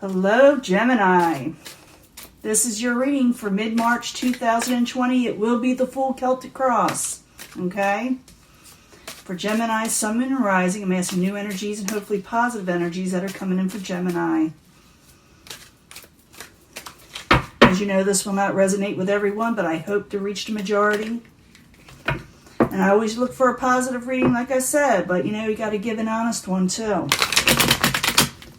Hello, Gemini. This is your reading for mid-March 2020. It will be the full Celtic cross, okay? For Gemini, Sun, Moon, and Rising, I'm asking new energies and hopefully positive energies that are coming in for Gemini. As you know, this will not resonate with everyone, but I hope to reach the majority. And I always look for a positive reading, like I said, but you got to give an honest one too.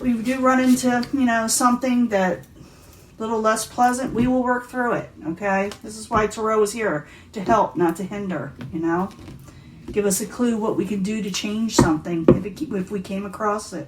We do run into, something that a little less pleasant. We will work through it, okay? This is why Tarot is here, to help, not to hinder, Give us a clue what we can do to change something if we came across it.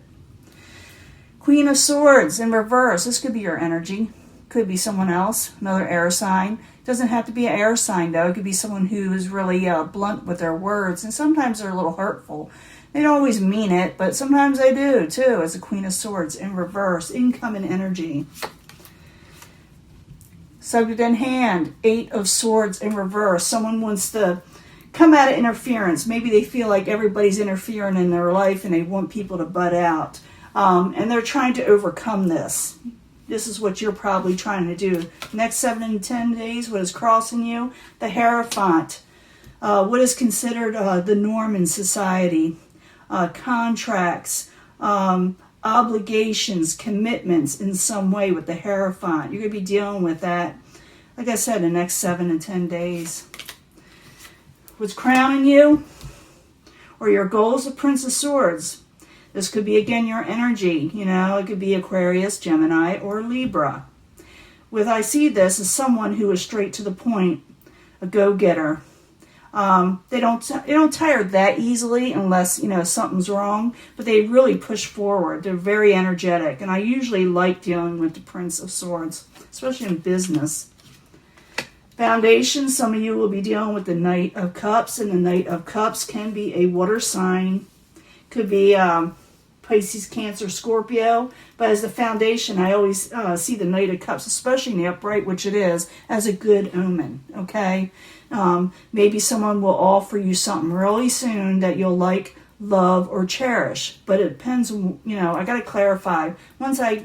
Queen of Swords in reverse. This could be your energy. Could be someone else, another air sign. Doesn't have to be an air sign, though. It could be someone who is really blunt with their words, and sometimes they're a little hurtful. They don't always mean it, but sometimes they do, too, as a Queen of Swords in reverse. Incoming energy. Subject in hand, 8 of Swords in reverse. Someone wants to come out of interference. Maybe they feel like everybody's interfering in their life and they want people to butt out. And they're trying to overcome this. This is what you're probably trying to do. Next 7 and 10 days, what is crossing you? The Hierophant. What is considered the norm in society. Contracts, obligations, commitments in some way with the Hierophant. You're going to be dealing with that, like I said, the next 7 and 10 days. What's crowning you or your goals? The Prince of Swords. This could be, again, your energy. It could be Aquarius, Gemini, or Libra. I see this as someone who is straight to the point, a go-getter. They don't tire that easily unless, something's wrong, but they really push forward. They're very energetic, and I usually like dealing with the Prince of Swords, especially in business. Foundation, some of you will be dealing with the Knight of Cups, and the Knight of Cups can be a water sign. Could be Pisces, Cancer, Scorpio, but as the foundation, I always see the Knight of Cups, especially in the upright, which it is, as a good omen, okay? Maybe someone will offer you something really soon that you'll like, love, or cherish, but it depends on, I got to clarify. Once I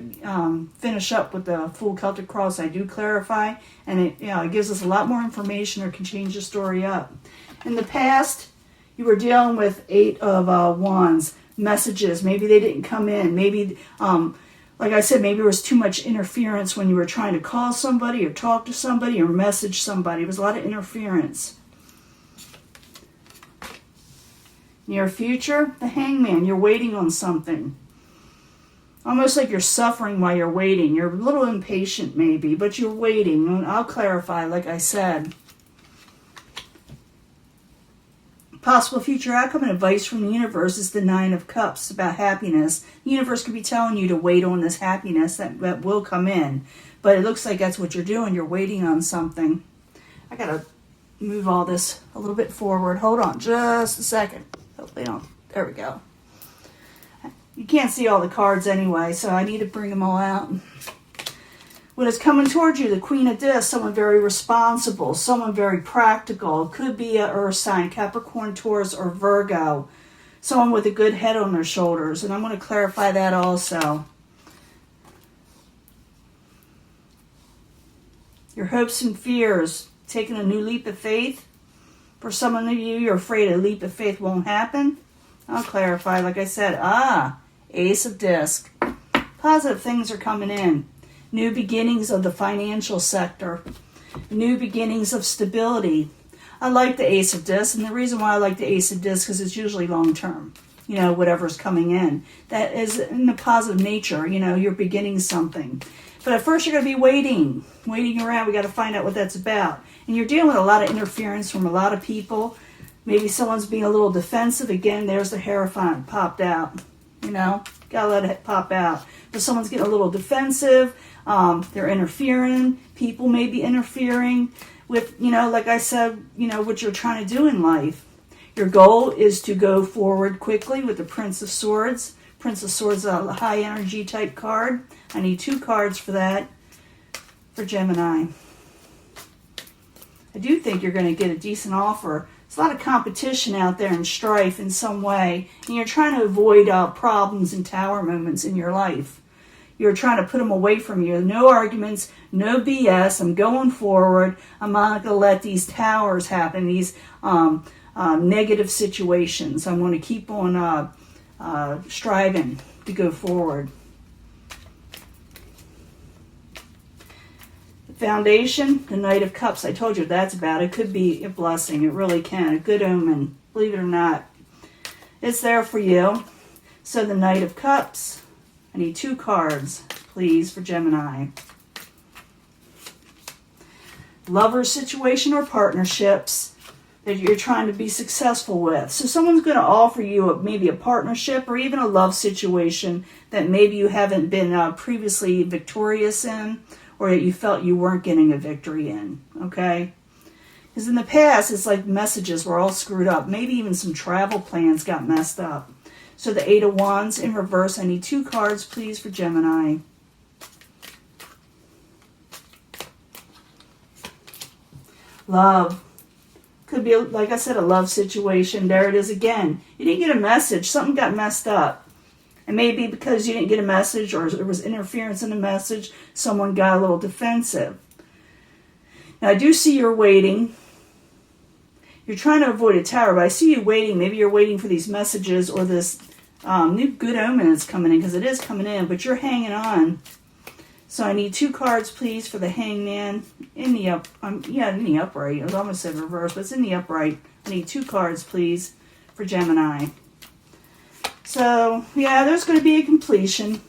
finish up with the full Celtic cross, I do clarify, and it gives us a lot more information or can change the story up. In the past, you were dealing with 8 of Wands. Messages, maybe they didn't come in, maybe like I said, maybe there was too much interference when you were trying to call somebody or talk to somebody or message somebody. It was a lot of interference. Near future, the Hangman. You're waiting on something, almost like you're suffering while you're waiting. You're a little impatient maybe, but you're waiting, and I'll clarify, like I said. Possible future outcome and advice from the universe is the 9 of Cups about happiness. The universe could be telling you to wait on this happiness that will come in. But it looks like that's what you're doing. You're waiting on something. I got to move all this a little bit forward. Hold on just a second. Hopefully don't. There we go. You can't see all the cards anyway, so I need to bring them all out. What is coming towards you? The Queen of Discs, someone very responsible, someone very practical. It could be an earth sign, Capricorn, Taurus, or Virgo. Someone with a good head on their shoulders. And I'm going to clarify that also. Your hopes and fears, taking a new leap of faith. For some of you, you're afraid a leap of faith won't happen. I'll clarify, like I said. Ace of Discs. Positive things are coming in. New beginnings of the financial sector. New beginnings of stability. I like the Ace of Discs, and the reason why I like the Ace of Discs is it's usually long-term, whatever's coming in. That is in the positive nature, you're beginning something. But at first you're going to be waiting around. We got to find out what that's about. And you're dealing with a lot of interference from a lot of people. Maybe someone's being a little defensive. Again, there's the Hierophant popped out. Got to let it pop out. But someone's getting a little defensive. They're interfering. People may be interfering with, like I said, what you're trying to do in life. Your goal is to go forward quickly with the Prince of Swords. Prince of Swords is a high energy type card. I need 2 cards for that for Gemini. I do think you're going to get a decent offer. There's a lot of competition out there and strife in some way, and you're trying to avoid problems and tower moments in your life. You're trying to put them away from you. No arguments, no BS. I'm going forward. I'm not going to let these towers happen, these negative situations. I'm going to keep on striving to go forward. Foundation, the Knight of Cups. I told you that's bad. It could be a blessing. It really can. A good omen. Believe it or not. It's there for you. So the Knight of Cups. I need 2 cards, please, for Gemini. Lover situation or partnerships that you're trying to be successful with. So someone's going to offer you maybe a partnership or even a love situation that maybe you haven't been previously victorious in, or that you felt you weren't getting a victory in, okay? Because in the past, it's like messages were all screwed up. Maybe even some travel plans got messed up. So the 8 of Wands in reverse. I need 2 cards, please, for Gemini. Love. Could be, like I said, a love situation. There it is again. You didn't get a message. Something got messed up. And maybe because you didn't get a message or there was interference in the message, someone got a little defensive. Now, I do see you're waiting. You're trying to avoid a tower, but I see you waiting. Maybe you're waiting for these messages or this new good omen that's coming in, because it is coming in, but you're hanging on. So I need 2 cards, please, for the Hangman in the in the upright. I was almost said reverse, but it's in the upright. I need 2 cards, please, for Gemini. So, yeah, there's going to be a completion.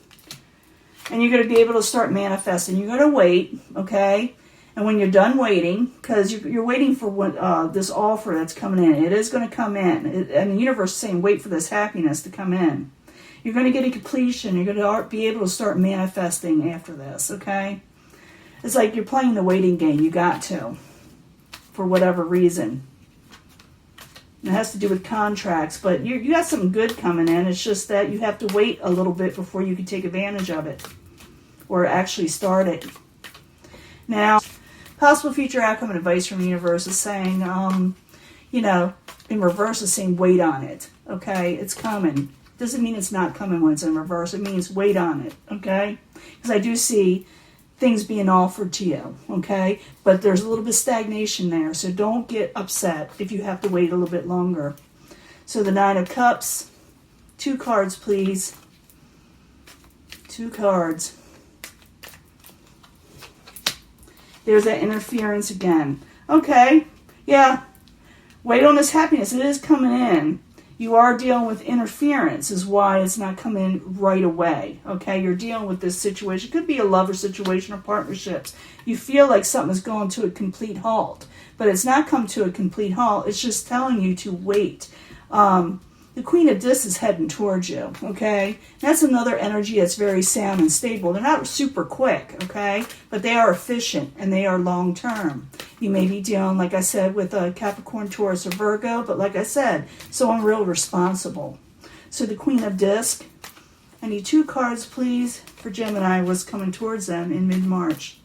And you're going to be able to start manifesting. You're going to wait, okay? And when you're done waiting, because you're waiting for what, this offer that's coming in. It is going to come in. And the universe is saying, wait for this happiness to come in. You're going to get a completion. You're going to be able to start manifesting after this, okay? It's like you're playing the waiting game. You got to, for whatever reason. It has to do with contracts, but you got something good coming in. It's just that you have to wait a little bit before you can take advantage of it or actually start it. Now, possible future outcome and advice from the universe is saying, in reverse is saying wait on it, okay? It's coming. Doesn't mean it's not coming when it's in reverse. It means wait on it, okay? Because I do see things being offered to you, okay? But there's a little bit of stagnation there, so don't get upset if you have to wait a little bit longer. So the 9 of Cups, 2 cards, please. 2 cards. There's that interference again. Okay, yeah, wait on this happiness. It is coming in. You are dealing with interference is why it's not coming right away, okay? You're dealing with this situation. It could be a lover situation or partnerships. You feel like something's going to a complete halt, but it's not come to a complete halt. It's just telling you to wait. The Queen of Discs is heading towards you, okay? That's another energy that's very sound and stable. They're not super quick, okay? But they are efficient and they are long-term. You may be dealing, like I said, with a Capricorn, Taurus, or Virgo, but like I said, someone real responsible. So the Queen of Discs, I need 2 cards, please, for Gemini, what's coming towards them in mid-March.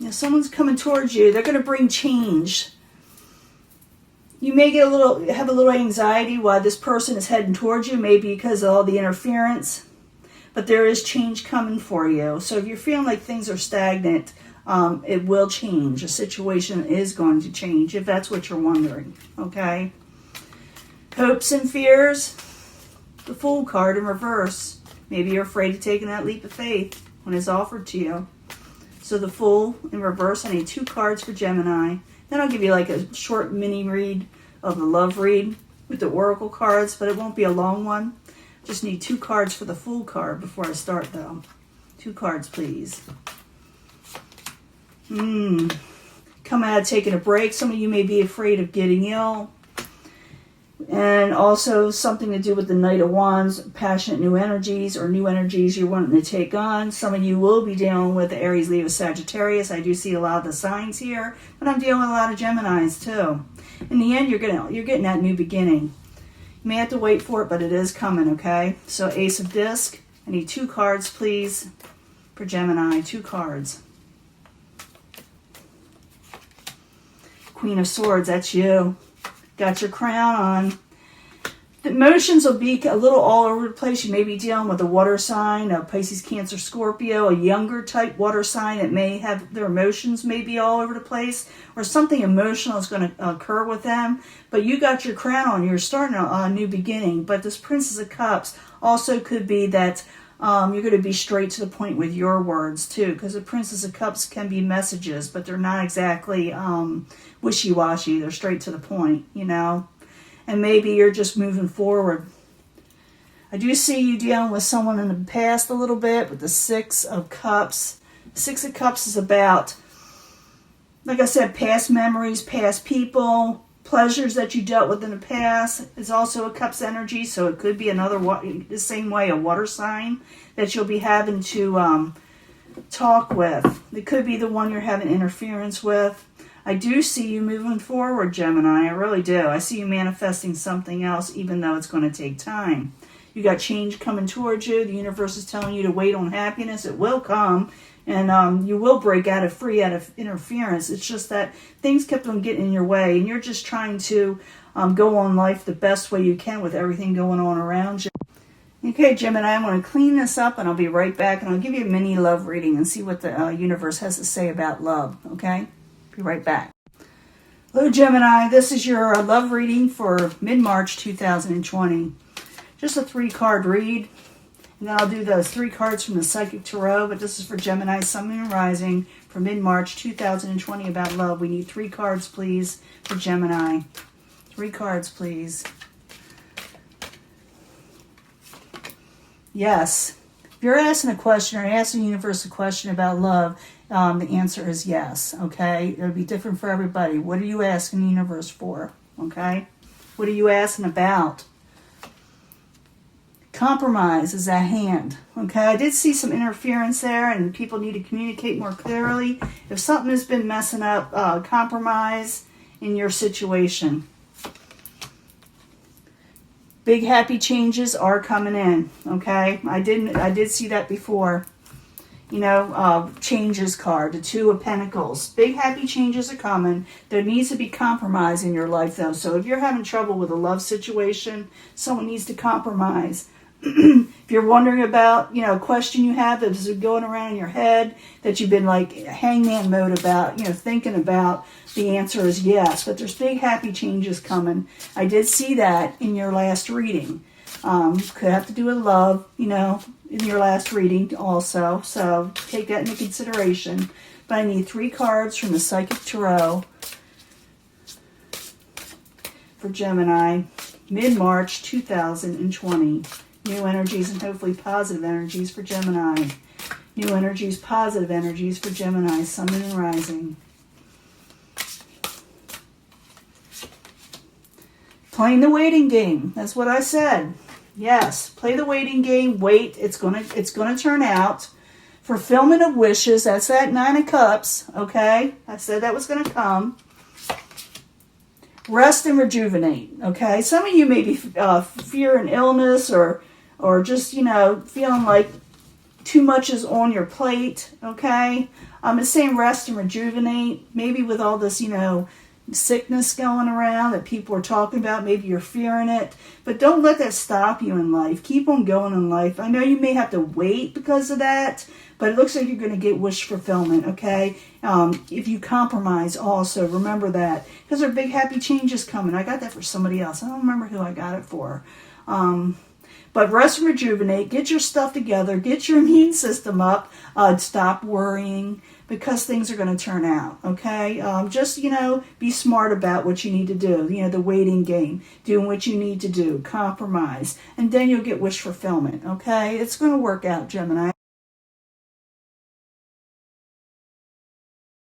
Now, someone's coming towards you. They're going to bring change. You may have a little anxiety while this person is heading towards you, maybe because of all the interference. But there is change coming for you. So if you're feeling like things are stagnant, it will change. A situation is going to change, if that's what you're wondering. Okay? Hopes and fears. The Fool card in reverse. Maybe you're afraid of taking that leap of faith when it's offered to you. So the Fool in reverse. I need 2 cards for Gemini. Then I'll give you like a short mini read of the love read with the oracle cards, but it won't be a long one. Just need 2 cards for the Fool card before I start, though. 2 cards, please. Coming out of taking a break. Some of you may be afraid of getting ill. And also something to do with the Knight of Wands, passionate new energies or new energies you're wanting to take on. Some of you will be dealing with Aries, Leo, Sagittarius. I do see a lot of the signs here, but I'm dealing with a lot of Geminis too. In the end, you're getting that new beginning. You may have to wait for it, but it is coming, okay? So Ace of Disc. I need 2 cards, please, for Gemini. 2 cards. Queen of Swords, that's you. Got your crown on. The emotions will be a little all over the place. You may be dealing with a water sign, a Pisces, Cancer, Scorpio, a younger type water sign that may have their emotions may be all over the place, or something emotional is going to occur with them. But you got your crown on. You're starting a new beginning. But this Princess of Cups also could be that you're going to be straight to the point with your words too, because the Princess of Cups can be messages, but they're not exactly wishy-washy. They're straight to the point, you know. And maybe you're just moving forward. I do see you dealing with someone in the past a little bit with the Six of Cups. Six of Cups is about, like I said, past memories, past people, pleasures that you dealt with in the past. It's also a Cups energy, so it could be another, the same way, a water sign that you'll be having to talk with. It could be the one you're having interference with. I do see you moving forward, Gemini. I really do. I see you manifesting something else, even though it's going to take time. You got change coming towards you. The universe is telling you to wait on happiness. It will come, and you will break free out of interference. It's just that things kept on getting in your way, and you're just trying to go on life the best way you can with everything going on around you. Okay, Gemini, I'm going to clean this up, and I'll be right back, and I'll give you a mini love reading and see what the universe has to say about love, okay? Be right back. Hello, Gemini. This is your love reading for mid-March 2020. Just a 3-card read. And then I'll do those 3 cards from the Psychic Tarot. But this is for Gemini, Sun, Moon, and Rising for mid-March 2020 about love. We need 3 cards, please, for Gemini. 3 cards, please. Yes. If you're asking a question or asking the universe a question about love, the answer is yes, okay? It'll be different for everybody. What are you asking the universe for, okay? What are you asking about? Compromise is at hand, okay? I did see some interference there, and people need to communicate more clearly. If something has been messing up, compromise in your situation. Big happy changes are coming in, okay? I did see that before. You know, changes card, the 2 of Pentacles. Big happy changes are coming. There needs to be compromise in your life, though. So if you're having trouble with a love situation, someone needs to compromise. If you're wondering about, you know, a question you have that is going around in your head that you've been like hangman mode about, you know, thinking about, the answer is yes. But there's big happy changes coming. I did see that in your last reading. Could have to do with love, you know, in your last reading also. So take that into consideration. But I need 3 cards from the Psychic Tarot for Gemini, mid-March 2020. New energies and hopefully positive energies for Gemini. New energies, positive energies for Gemini, Sun, Moon, and Rising. Playing the waiting game. That's what I said. Yes, play the waiting game. Wait, it's gonna turn out. Fulfillment of wishes. That's that 9 of Cups. Okay, I said that was gonna come. Rest and rejuvenate. Okay, some of you may be fearing illness or just, you know, feeling like too much is on your plate. Okay, it's saying rest and rejuvenate. Maybe with all this, you know, sickness going around that people are talking about, maybe you're fearing it, but don't let that stop you in life. Keep on going in life. I know you may have to wait because of that, but it looks like you're going to get wish fulfillment, okay? If you compromise also, remember that, because there are big happy changes coming. I got that for somebody else. I don't remember who I got it for. But rest and rejuvenate, get your stuff together, get your immune system up, stop worrying, because things are going to turn out, okay? Just, you know, be smart about what you need to do. You know, the waiting game, doing what you need to do, compromise, and then you'll get wish fulfillment, okay? It's going to work out, Gemini.